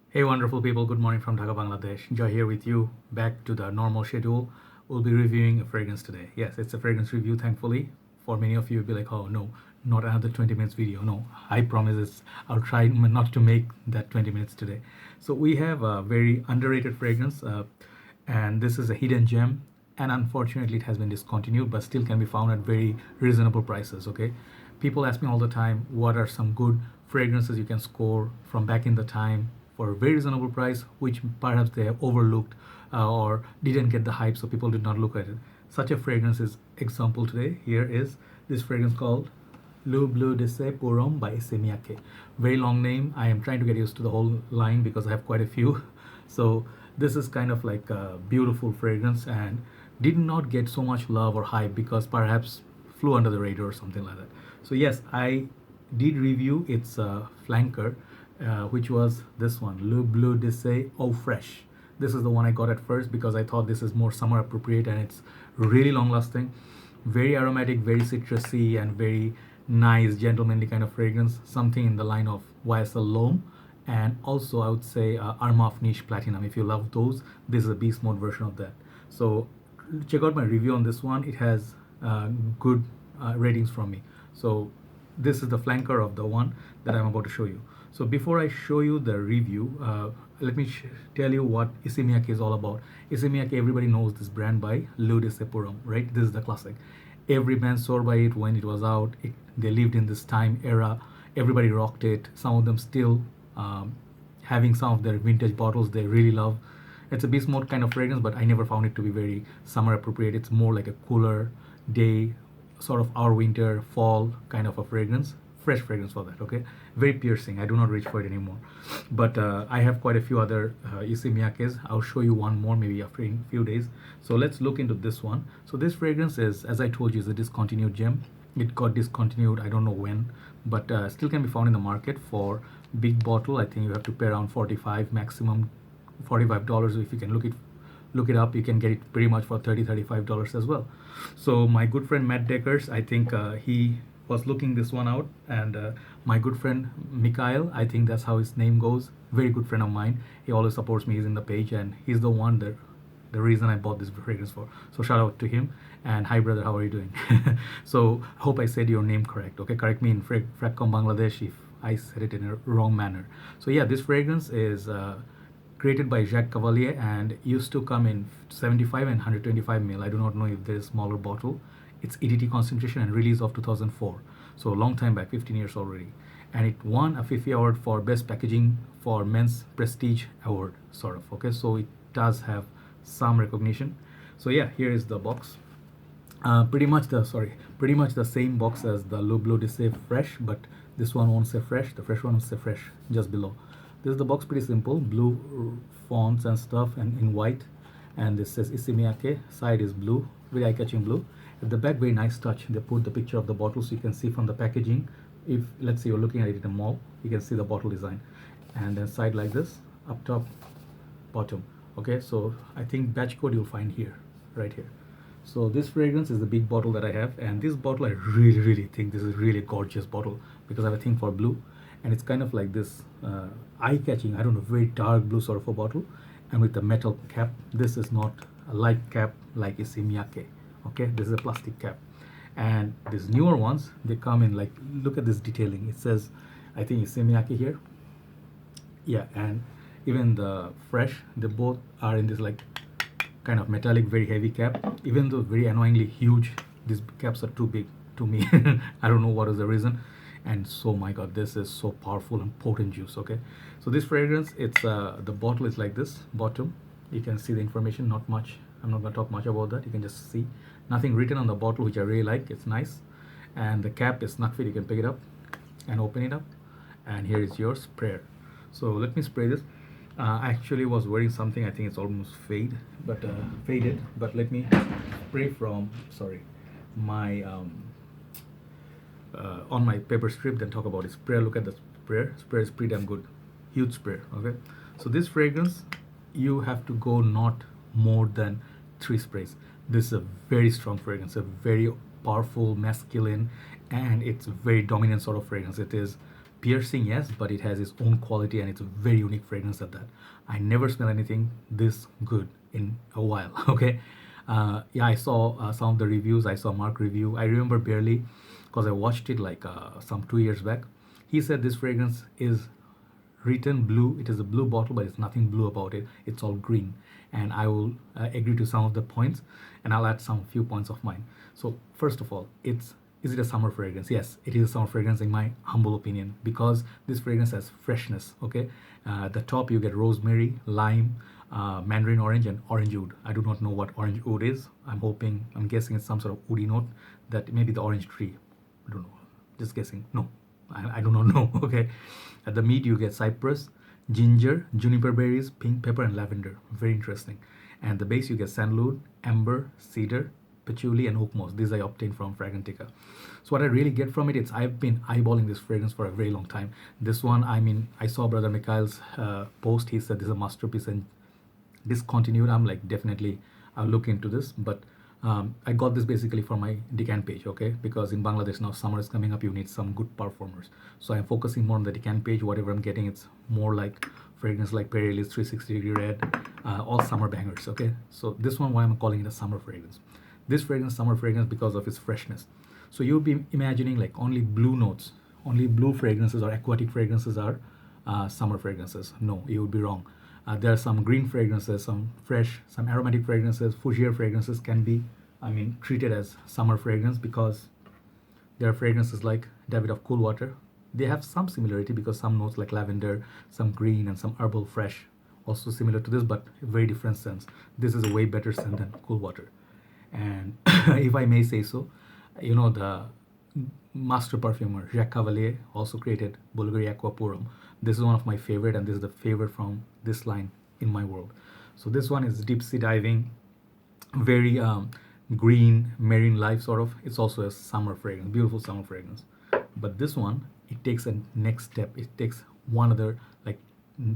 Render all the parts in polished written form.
Hey wonderful people, good morning from Dhaka, Bangladesh. Joy here with you, back to the normal schedule. We'll be reviewing a fragrance today. Yes, it's a fragrance review, thankfully. For many of you, you'll be like, oh no, not another 20 minutes video. No, I promise I'll try not to make that 20 minutes today. So we have a very underrated fragrance, and this is a hidden gem. And unfortunately, it has been discontinued, but still can be found at very reasonable prices. Okay, people ask me all the time, what are some good fragrances you can score from back in the time for a very reasonable price, which perhaps they have overlooked or didn't get the hype, so people did not look at it. Such a fragrance is example today. Here is this fragrance called Le Bleu de Ce pour Homme by Issey Miyake. Very long name. I am trying to get used to the whole line because I have quite a few. So this is kind of like a beautiful fragrance and did not get so much love or hype because perhaps flew under the radar or something like that. So yes, I did review its flanker, which was this one, Le Bleu de Ce Eau Fresh. This is the one I got at first because I thought this is more summer appropriate and it's really long lasting, very aromatic, very citrusy, and very nice, gentlemanly kind of fragrance. Something in the line of YSL L'Homme, and also I would say Arma of Niche Platinum. If you love those, this is a beast mode version of that. So check out my review on this one. It has good ratings from me. So this is the flanker of the one that I'm about to show you. So before I show you the review, let me tell you what Issey Miyake is all about. Issey Miyake, everybody knows this brand by Le de Ce pour Homme, right? This is the classic. Every band swore by it when it was out. They lived in this time era. Everybody rocked it. Some of them still having some of their vintage bottles they really love. It's a beast mode kind of fragrance, but I never found it to be very summer appropriate. It's more like a cooler day, sort of our winter, fall kind of a fragrance. Fresh fragrance for that, okay? Very piercing. I do not reach for it anymore. But I have quite a few other Issey Miyakes. I'll show you one more maybe after a few days. So let's look into this one. So this fragrance is, as I told you, is a discontinued gem. It got discontinued, I don't know when, but still can be found in the market for big bottle. I think you have to pay around 45, maximum $45. If you can look it up, you can get it pretty much for $35 as well. So my good friend Matt Deckers, I think he was looking this one out, and my good friend Mikhail, I think that's how his name goes, very good friend of mine, he always supports me, he's in the page, and he's the one that the reason I bought this fragrance for. So shout out to him, and hi brother, how are you doing? So hope I said your name correct, okay? Correct me in Fragcom Bangladesh if I said it in a wrong manner. So yeah, this fragrance is created by Jacques Cavallier and used to come in 75 and 125 ml. I do not know if there is a smaller bottle. Its EDT concentration and release of 2004. So a long time back, 15 years already. And it won a FIFI award for best packaging for men's prestige award, sort of. Okay, so it does have some recognition. So yeah, here is the box. Pretty much the same box as the Le Bleu de Ce Fresh, but this one won't say fresh. The fresh one will say fresh just below. This is the box, pretty simple, blue fonts and stuff, and in white. And this says Issey Miyake. Side is blue, very eye-catching blue. At the back, very nice touch. They put the picture of the bottle so you can see from the packaging. If let's say you're looking at it in a mall, you can see the bottle design. And then side like this, up top, bottom. Okay, so I think batch code you'll find here, right here. So this fragrance is the big bottle that I have, and this bottle I really think this is really a gorgeous bottle because I have a thing for blue, and it's kind of like this eye-catching, I don't know, very dark blue sort of a bottle, and with the metal cap. This is not a light cap like Issey Miyake. Okay, this is a plastic cap, and these newer ones, they come in like, look at this detailing. It says, I think Issey Miyake here. Yeah, and even the fresh, they both are in this like kind of metallic, very heavy cap. Even though very annoyingly huge, these caps are too big to me. I don't know what is the reason. And so my god, this is so powerful and potent juice. Okay, so this fragrance, it's the bottle is like this. Bottom, you can see the information, not much. I'm not going to talk much about that. You can just see nothing written on the bottle, which I really like. It's nice, and the cap is snug fit. You can pick it up and open it up, and here is your sprayer. So let me spray this. I actually was wearing something, I think it's almost faded, but let me spray from, sorry, my on my paper strip, then talk about it. Sprayer, look at the sprayer. Sprayer is pretty damn good, huge sprayer. Okay, so this fragrance, you have to go not more than 3 sprays. This is a very strong fragrance, a very powerful masculine, and it's a very dominant sort of fragrance. It is piercing, yes, but it has its own quality and it's a very unique fragrance at that. I never smell anything this good in a while. Okay, yeah, I saw some of the reviews. I saw Mark review. I remember barely because I watched it like some 2 years back. He said this fragrance is written blue. It is a blue bottle, but it's nothing blue about it. It's all green. And I will agree to some of the points, and I'll add some few points of mine. So first of all, is it a summer fragrance? Yes, it is a summer fragrance in my humble opinion, because this fragrance has freshness. Okay, at the top you get rosemary, lime, mandarin orange, and orange oud. I do not know what orange oud is. I'm guessing it's some sort of woody note, that maybe the orange tree. I don't know. Just guessing. No, I do not know. Okay, at the mid you get cypress, ginger, juniper berries, pink pepper, and lavender. Very interesting. And the base you get sandalwood, amber, cedar, patchouli, and oakmoss. These I obtained from Fragrantica. So what I really get from it is I've been eyeballing this fragrance for a very long time. This one, I mean, I saw Brother Mikhail's post. He said this is a masterpiece and discontinued. I'm like, definitely I'll look into this. But I got this basically for my decant page, okay? Because in Bangladesh now summer is coming up, you need some good performers. So I'm focusing more on the decant page. Whatever I'm getting, it's more like fragrance like Perilis, 360-degree red, all summer bangers, okay? So this one, why I'm calling it a summer fragrance. This fragrance, summer fragrance, because of its freshness. So you'll be imagining like only blue notes, only blue fragrances or aquatic fragrances are summer fragrances. No, you would be wrong. There are some green fragrances, some fresh, some aromatic fragrances, fougere fragrances can be, treated as summer fragrance, because there are fragrances like David of Cool Water. They have some similarity because some notes like lavender, some green, and some herbal fresh, also similar to this, but very different sense. This is a way better scent than Cool Water. And if I may say so, the master perfumer Jacques Cavallier also created Bulgari Aqua Purum. This is one of my favorite, and this is the favorite from this line in my world. So this one is deep sea diving, very green, marine life sort of. It's also a summer fragrance, beautiful summer fragrance. But this one, it takes a next step. It takes one other like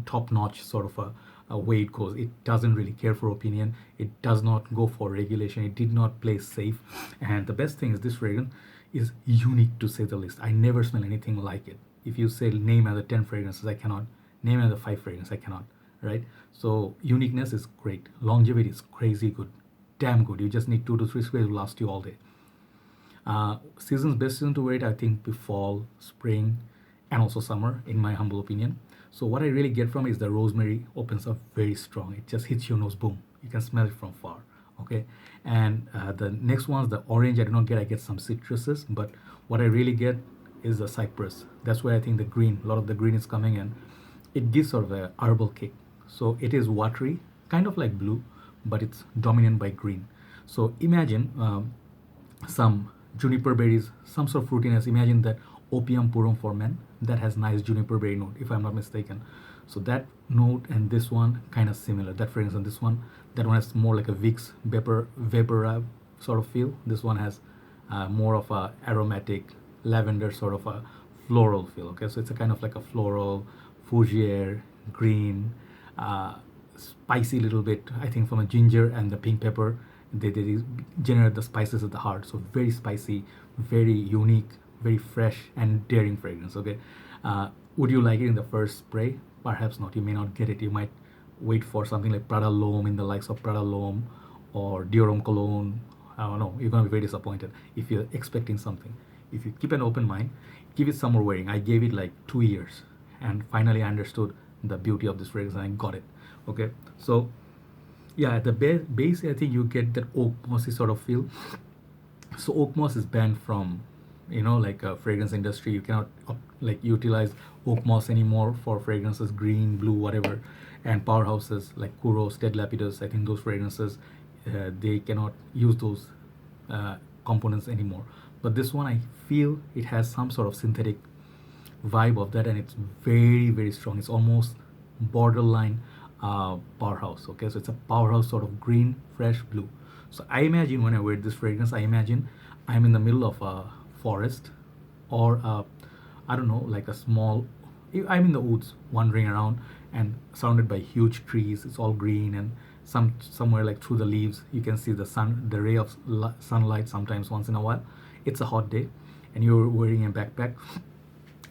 top-notch sort of a way it goes. It doesn't really care for opinion. It does not go for regulation. It did not play safe. And the best thing is this fragrance is unique, to say the least. I never smell anything like it. If you say name other 10 fragrances, I cannot. Name other 5 fragrances, I cannot. Right? So uniqueness is great. Longevity is crazy good. Damn good. You just need 2 to 3 sprays to last you all day. Seasons, best season to wear it, I think, be fall, spring, and also summer, in my humble opinion. So what I really get from it is the rosemary opens up very strong. It just hits your nose, boom. You can smell it from far, okay? And the next one's the orange. I do not get, I get some citruses, but what I really get is the cypress. That's where I think the green, a lot of the green is coming in. It gives sort of a herbal kick. So it is watery, kind of like blue, but it's dominant by green. So imagine some juniper berries, some sort of fruitiness. Imagine that opium purum for men that has nice juniper berry note, if I'm not mistaken. So that note and this one kind of similar. That fragrance and this one, that one has more like a Vicks vapor sort of feel. This one has more of a aromatic lavender sort of a floral feel. Okay, so it's a kind of like a floral, fougere, green, spicy little bit. I think from a ginger and the pink pepper, they generate the spices at the heart. So very spicy, very unique, very fresh and daring fragrance. Okay, would you like it in the first spray? Perhaps not. You may not get it. You might wait for something like Prada L'Homme, in the likes of Prada L'Homme or Dior Cologne. I don't know. You're gonna be very disappointed if you're expecting something. If you keep an open mind, give it some more wearing. I gave it like 2 years, and finally I understood the beauty of this fragrance and I got it. Okay, so yeah, at the base, I think you get that oak mossy sort of feel. So oak moss is banned from, like a fragrance industry. You cannot like utilize oak moss anymore for fragrances, green, blue, whatever. And powerhouses like Kuros, Ted Lapidus, I think those fragrances, they cannot use those components anymore. But this one, I feel it has some sort of synthetic vibe of that, and it's very, very strong. It's almost borderline powerhouse. Okay, so it's a powerhouse sort of green, fresh blue. So I imagine when I wear this fragrance, I imagine I'm in the middle of a forest, or I don't know, like a small, I'm in the woods wandering around and surrounded by huge trees. It's all green, and somewhere like through the leaves you can see the sun, the ray of sunlight sometimes once in a while. It's a hot day and you're wearing a backpack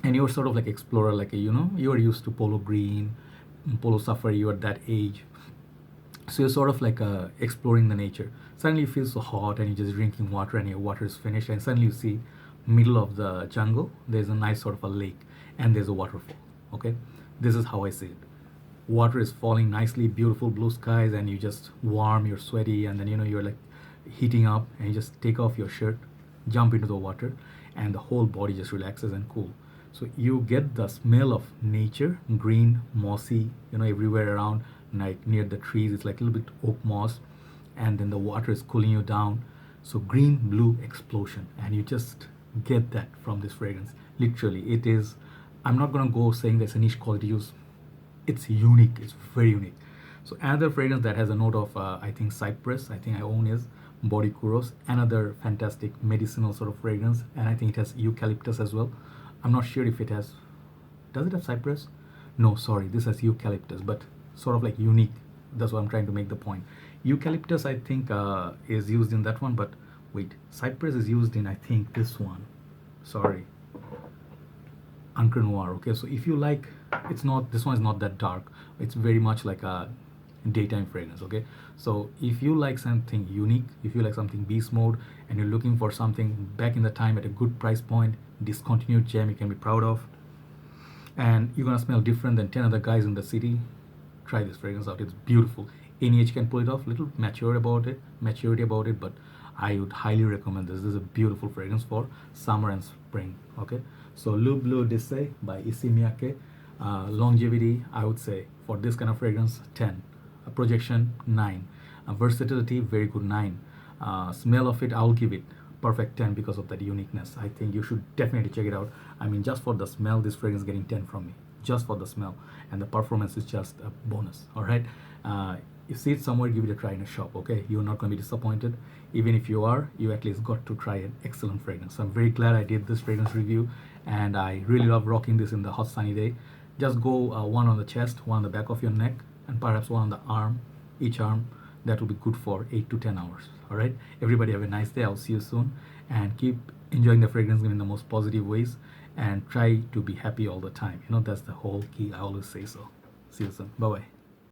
and you're sort of like explorer, like you're used to polo green, polo safari, you're at that age, so you're sort of like exploring the nature. Suddenly you feel so hot and you're just drinking water and your water is finished, and suddenly you see middle of the jungle there's a nice sort of a lake and there's a waterfall. Okay, this is how I see it. Water is falling nicely, beautiful blue skies, and you just warm, you're sweaty, and then you're like heating up, and you just take off your shirt, jump into the water, and the whole body just relaxes and cool. So you get the smell of nature, green, mossy, everywhere around, like near the trees it's like a little bit oak moss, and then the water is cooling you down. So green blue explosion, and you just get that from this fragrance. Literally, it is, I'm not gonna go saying there's a niche quality use. It's unique, it's very unique. So another fragrance that has a note of I think cypress, I think I own, is Body Kuros, another fantastic medicinal sort of fragrance, and I think it has eucalyptus as well. I'm not sure if it has, does it have cypress? No, sorry, this has eucalyptus, but sort of like unique. That's what I'm trying to make the point. Eucalyptus, I think, is used in that one, but wait, cypress is used in, I think, this one. Sorry, Encre Noir. Okay, so if you like, it's not, this one is not that dark. It's very much like a daytime fragrance. Okay, so if you like something unique, if you like something beast mode, and you're looking for something back in the time at a good price point, discontinued gem you can be proud of, and you're gonna smell different than 10 other guys in the city, try this fragrance out. It's beautiful. Any age can pull it off. Little maturity about it, but I would highly recommend this. This is a beautiful fragrance for summer and spring. Okay, so Le Bleu d'Issey by Issey Miyake. Longevity, I would say, for this kind of fragrance, 10. Projection, 9. Versatility, very good, 9. Smell of it, I'll give it perfect 10 because of that uniqueness. I think you should definitely check it out. I mean, just for the smell, this fragrance is getting 10 from me. Just for the smell, and the performance is just a bonus. All right, you see it somewhere, give it a try in a shop. Okay, you're not going to be disappointed. Even if you are, you at least got to try an excellent fragrance. So I'm very glad I did this fragrance review, and I really love rocking this in the hot sunny day. Just go one on the chest, one on the back of your neck, and perhaps one on the arm, each arm. That will be good for 8 to 10 hours. All right, everybody have a nice day. I'll see you soon, and keep enjoying the fragrance in the most positive ways, and try to be happy all the time. That's the whole key. I always say so. See you soon. Bye bye.